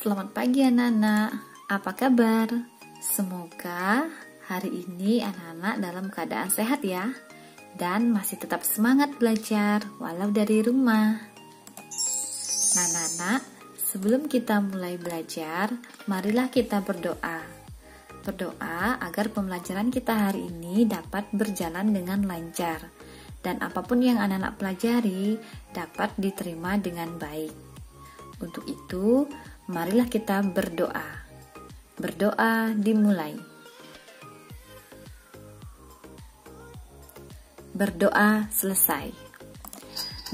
Selamat pagi anak-anak, apa kabar? Semoga hari ini anak-anak dalam keadaan sehat ya, dan masih tetap semangat belajar walau dari rumah. Nah anak-anak, sebelum kita mulai belajar, marilah kita berdoa. Berdoa agar pembelajaran kita hari ini dapat berjalan dengan lancar, dan apapun yang anak-anak pelajari dapat diterima dengan baik. Untuk itu, marilah kita berdoa. Berdoa dimulai. Berdoa selesai.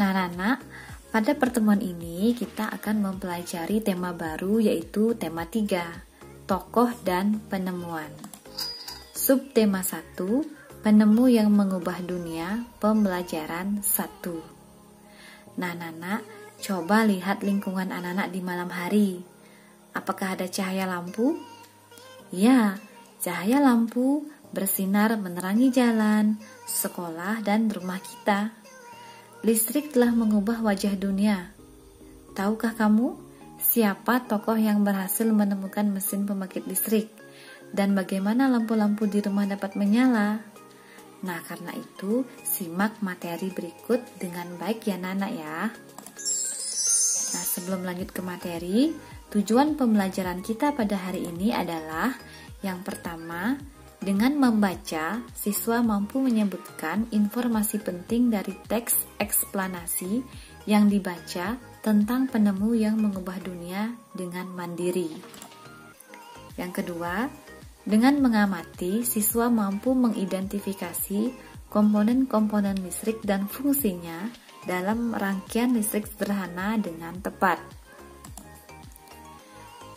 Nah, anak-anak, pada pertemuan ini kita akan mempelajari tema baru, yaitu tema 3, tokoh dan penemuan. Subtema 1, penemu yang mengubah dunia, pembelajaran 1. Nah, anak-anak, coba lihat lingkungan anak-anak di malam hari. Apakah ada cahaya lampu? Ya, cahaya lampu bersinar menerangi jalan, sekolah, dan rumah kita. Listrik telah mengubah wajah dunia. Tahukah kamu siapa tokoh yang berhasil menemukan mesin pembangkit listrik? Dan bagaimana lampu-lampu di rumah dapat menyala? Nah, karena itu, simak materi berikut dengan baik ya anak-anak ya. Nah, sebelum lanjut ke materi, tujuan pembelajaran kita pada hari ini adalah yang pertama, dengan membaca, siswa mampu menyebutkan informasi penting dari teks eksplanasi yang dibaca tentang penemu yang mengubah dunia dengan mandiri. Yang kedua, dengan mengamati, siswa mampu mengidentifikasi komponen-komponen listrik dan fungsinya dalam rangkaian listrik sederhana dengan tepat.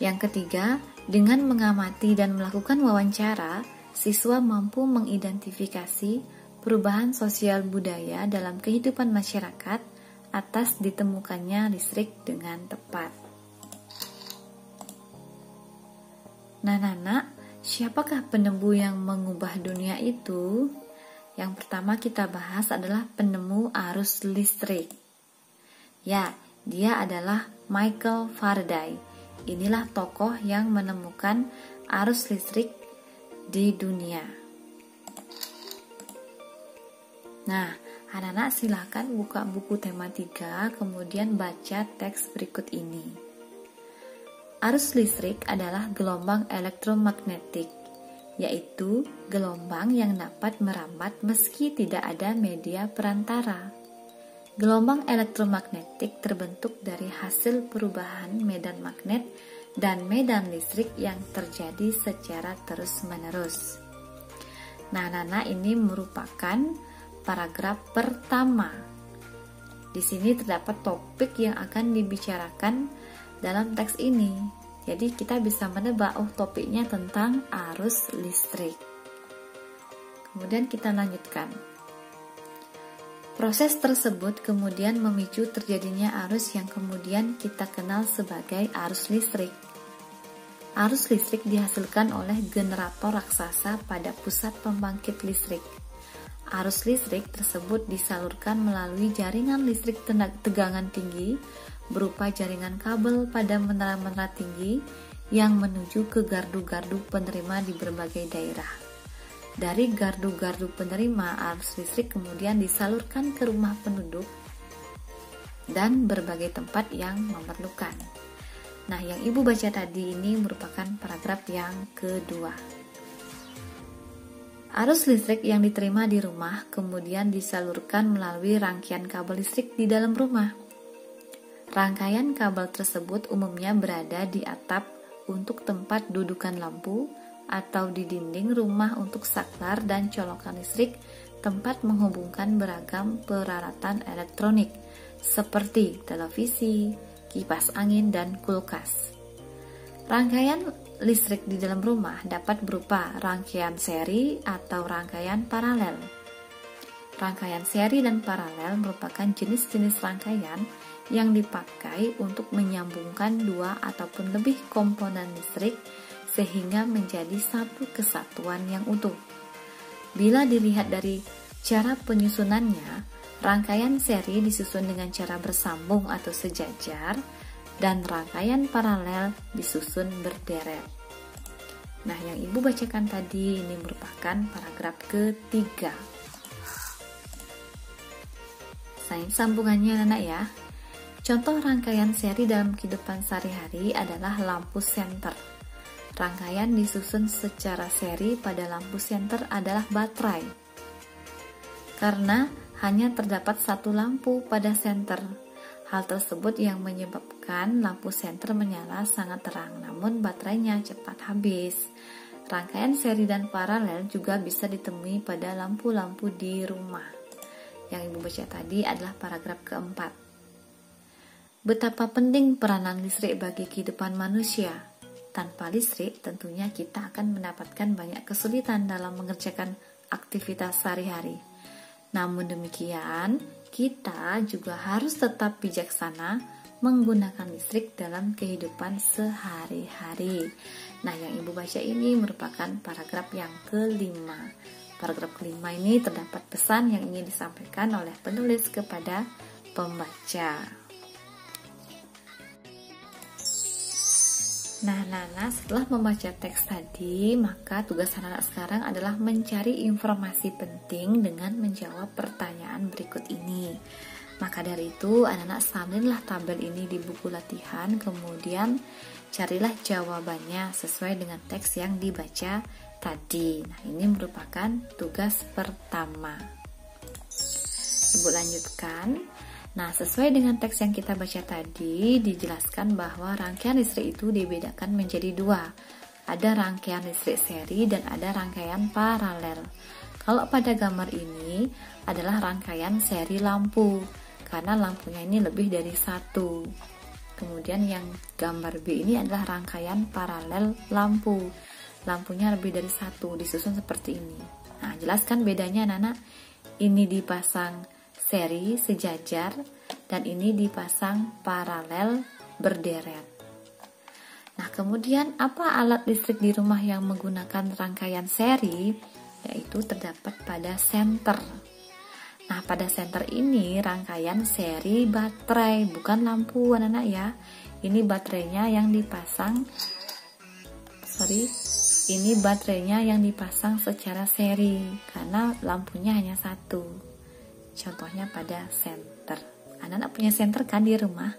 Yang ketiga, dengan mengamati dan melakukan wawancara, siswa mampu mengidentifikasi perubahan sosial budaya dalam kehidupan masyarakat atas ditemukannya listrik dengan tepat. Nah, anak, siapakah penemu yang mengubah dunia itu? Yang pertama kita bahas adalah penemu arus listrik. Ya, dia adalah Michael Faraday. Inilah tokoh yang menemukan arus listrik di dunia. Nah, anak-anak silahkan buka buku tema 3, kemudian baca teks berikut ini. Arus listrik adalah gelombang elektromagnetik, yaitu gelombang yang dapat merambat meski tidak ada media perantara. Gelombang elektromagnetik terbentuk dari hasil perubahan medan magnet dan medan listrik yang terjadi secara terus-menerus. Nah, anak-anak, ini merupakan paragraf pertama. Di sini terdapat topik yang akan dibicarakan dalam teks ini. Jadi kita bisa menebak, topiknya tentang arus listrik. Kemudian kita lanjutkan. Proses tersebut kemudian memicu terjadinya arus yang kemudian kita kenal sebagai arus listrik. Arus listrik dihasilkan oleh generator raksasa pada pusat pembangkit listrik. Arus listrik tersebut disalurkan melalui jaringan listrik tegangan tinggi berupa jaringan kabel pada menara-menara tinggi yang menuju ke gardu-gardu penerima di berbagai daerah. Dari gardu-gardu penerima, arus listrik kemudian disalurkan ke rumah penduduk dan berbagai tempat yang memerlukan. Nah, yang Ibu baca tadi ini merupakan paragraf yang kedua. Arus listrik yang diterima di rumah kemudian disalurkan melalui rangkaian kabel listrik di dalam rumah. Rangkaian kabel tersebut umumnya berada di atap untuk tempat dudukan lampu atau di dinding rumah untuk saklar dan colokan listrik, tempat menghubungkan beragam peralatan elektronik seperti televisi, kipas angin, dan kulkas. Rangkaian listrik di dalam rumah dapat berupa rangkaian seri atau rangkaian paralel. Rangkaian seri dan paralel merupakan jenis-jenis rangkaian yang dipakai untuk menyambungkan dua ataupun lebih komponen listrik sehingga menjadi satu kesatuan yang utuh. Bila dilihat dari cara penyusunannya, rangkaian seri disusun dengan cara bersambung atau sejajar, dan rangkaian paralel disusun berderet. Nah, yang Ibu bacakan tadi ini merupakan paragraf ketiga. Sambungannya anak ya. Contoh rangkaian seri dalam kehidupan sehari-hari adalah lampu senter. Rangkaian disusun secara seri pada lampu senter adalah baterai. Karena hanya terdapat satu lampu pada senter. Hal tersebut yang menyebabkan lampu senter menyala sangat terang, namun baterainya cepat habis. Rangkaian seri dan paralel juga bisa ditemui pada lampu-lampu di rumah. Yang Ibu baca tadi adalah paragraf keempat. Betapa penting peranan listrik bagi kehidupan manusia. Tanpa listrik, tentunya kita akan mendapatkan banyak kesulitan dalam mengerjakan aktivitas sehari-hari. Namun demikian, kita juga harus tetap bijaksana menggunakan listrik dalam kehidupan sehari-hari. Nah, yang Ibu baca ini merupakan paragraf yang kelima. Paragraf kelima ini terdapat pesan yang ingin disampaikan oleh penulis kepada pembaca. Nah, setelah membaca teks tadi, maka tugas anak-anak sekarang adalah mencari informasi penting dengan menjawab pertanyaan berikut ini. Maka dari itu, anak-anak salinlah tabel ini di buku latihan, kemudian carilah jawabannya sesuai dengan teks yang dibaca tadi. Nah, ini merupakan tugas pertama. Ibu lanjutkan. Nah, sesuai dengan teks yang kita baca tadi, dijelaskan bahwa rangkaian listrik itu dibedakan menjadi dua. Ada rangkaian listrik seri dan ada rangkaian paralel. Kalau pada gambar ini adalah rangkaian seri lampu, karena lampunya ini lebih dari satu. Kemudian yang gambar B ini adalah rangkaian paralel lampu. Lampunya lebih dari satu, disusun seperti ini. Nah, jelaskan bedanya anak-anak. Ini dipasang seri sejajar dan ini dipasang paralel berderet. Nah, kemudian apa alat listrik di rumah yang menggunakan rangkaian seri? Yaitu terdapat pada senter. Nah, pada senter ini rangkaian seri baterai, bukan lampu anak-anak ya. Ini baterainya yang dipasang ini baterainya yang dipasang secara seri karena lampunya hanya satu. Contohnya pada senter. Anak-anak punya senter kan di rumah?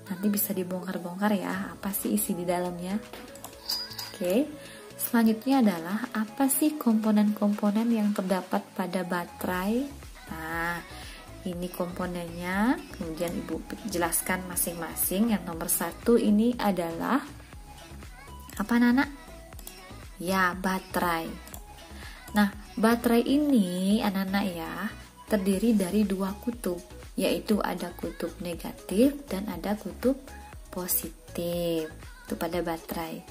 Nanti bisa dibongkar-bongkar ya, apa sih isi di dalamnya. Oke. Selanjutnya adalah apa sih komponen-komponen yang terdapat pada baterai? Nah, ini komponennya. Kemudian Ibu jelaskan masing-masing. Yang nomor 1 ini adalah apa anak-anak? Ya, baterai. Nah, baterai ini anak-anak ya terdiri dari dua kutub, yaitu ada kutub negatif dan ada kutub positif. Itu pada baterai.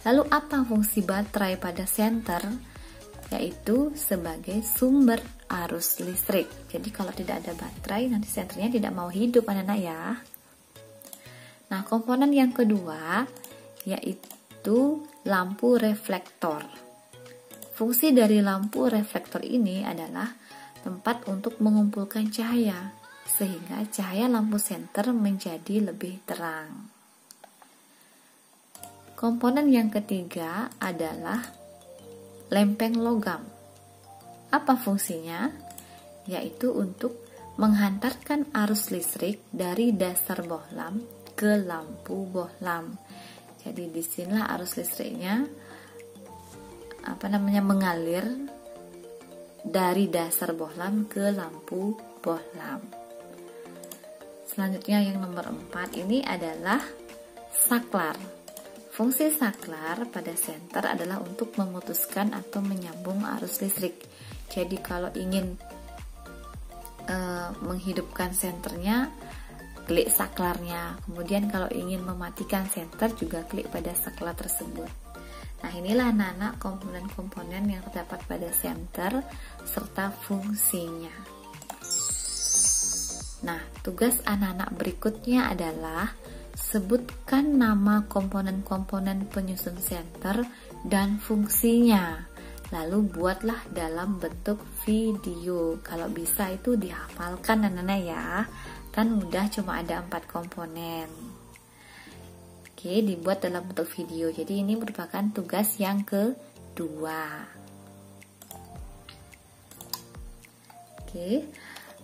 Lalu apa fungsi baterai pada senter? Yaitu sebagai sumber arus listrik. Jadi kalau tidak ada baterai nanti senternya tidak mau hidup anak-anak ya. Nah, komponen yang kedua yaitu lampu reflektor. Fungsi dari lampu reflektor ini adalah tempat untuk mengumpulkan cahaya, sehingga cahaya lampu senter menjadi lebih terang. Komponen yang ketiga adalah lempeng logam. Apa fungsinya? Yaitu untuk menghantarkan arus listrik dari dasar bohlam ke lampu bohlam. Jadi disinilah arus listriknya mengalir dari dasar bohlam ke lampu bohlam. Selanjutnya yang nomor 4 ini adalah saklar. Fungsi saklar pada senter adalah untuk memutuskan atau menyambung arus listrik. Jadi kalau ingin menghidupkan senternya, klik saklarnya. Kemudian kalau ingin mematikan senter juga klik pada saklar tersebut. Nah, inilah anak-anak komponen-komponen yang terdapat pada senter serta fungsinya. Nah, tugas anak-anak berikutnya adalah sebutkan nama komponen-komponen penyusun senter dan fungsinya. Lalu buatlah dalam bentuk video. Kalau bisa itu dihafalkan anak-anak ya. Kan mudah, cuma ada 4 komponen. Oke, dibuat dalam bentuk video. Jadi ini merupakan tugas yang kedua. Oke,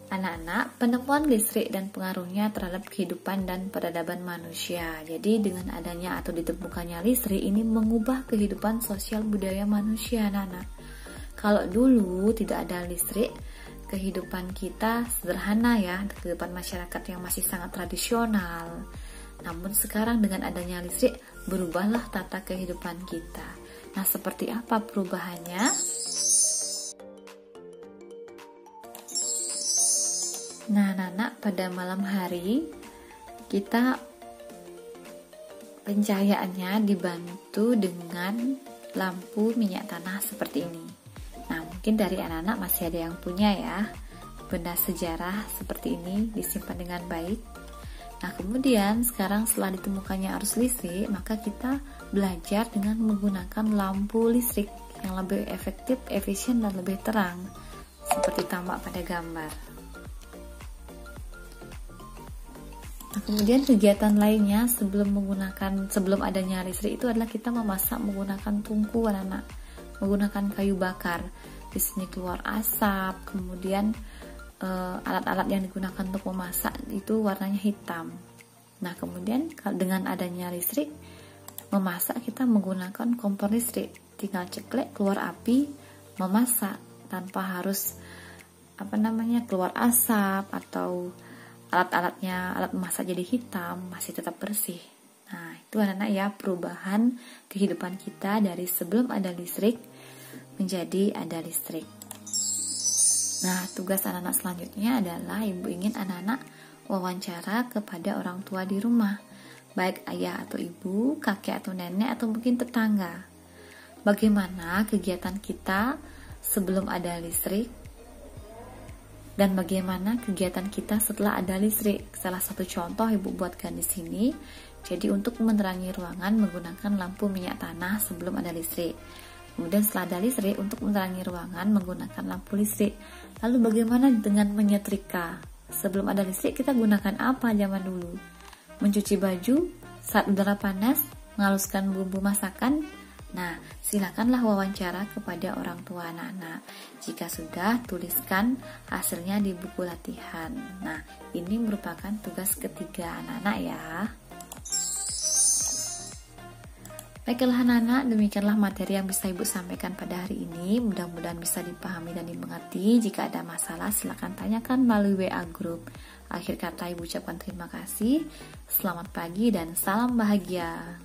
anak-anak, penemuan listrik dan pengaruhnya terhadap kehidupan dan peradaban manusia. Jadi dengan adanya atau ditemukannya listrik ini mengubah kehidupan sosial budaya manusia, anak-anak. Kalau dulu tidak ada listrik, kehidupan kita sederhana ya, kehidupan masyarakat yang masih sangat tradisional. Namun sekarang dengan adanya listrik, berubahlah tata kehidupan kita. Nah, seperti apa perubahannya? Nah, anak-anak, pada malam hari kita pencahayaannya dibantu dengan lampu minyak tanah seperti ini. Nah, mungkin dari anak-anak masih ada yang punya ya benda sejarah seperti ini, disimpan dengan baik. Nah, kemudian sekarang setelah ditemukannya arus listrik, maka kita belajar dengan menggunakan lampu listrik yang lebih efektif, efisien, dan lebih terang, seperti tampak pada gambar. Nah, kemudian kegiatan lainnya sebelum adanya listrik itu adalah kita memasak menggunakan tungku, anak-anak, menggunakan kayu bakar. Di sini keluar asap, kemudian alat-alat yang digunakan untuk memasak itu warnanya hitam. Nah, kemudian dengan adanya listrik memasak, kita menggunakan kompor listrik, tinggal ceklek keluar api, memasak tanpa harus keluar asap atau alat memasak jadi hitam, masih tetap bersih. Nah, itu anak-anak ya perubahan kehidupan kita dari sebelum ada listrik menjadi ada listrik. Nah, tugas anak-anak selanjutnya adalah ibu ingin anak-anak wawancara kepada orang tua di rumah, baik ayah atau ibu, kakek atau nenek, atau mungkin tetangga. Bagaimana kegiatan kita sebelum ada listrik dan bagaimana kegiatan kita setelah ada listrik. Salah satu contoh ibu buatkan di sini. Jadi untuk menerangi ruangan menggunakan lampu minyak tanah sebelum ada listrik. Kemudian setelah ada listrik, untuk menerangi ruangan menggunakan lampu listrik. Lalu bagaimana dengan menyetrika? Sebelum ada listrik kita gunakan apa zaman dulu? Mencuci baju saat udara panas, menghaluskan bumbu masakan. Nah, silakanlah wawancara kepada orang tua anak-anak. Jika sudah, tuliskan hasilnya di buku latihan. Nah, ini merupakan tugas ketiga anak-anak ya. Baiklah anak-anak, demikianlah materi yang bisa Ibu sampaikan pada hari ini. Mudah-mudahan bisa dipahami dan dimengerti. Jika ada masalah, silakan tanyakan melalui WA Group. Akhir kata Ibu ucapkan terima kasih. Selamat pagi dan salam bahagia.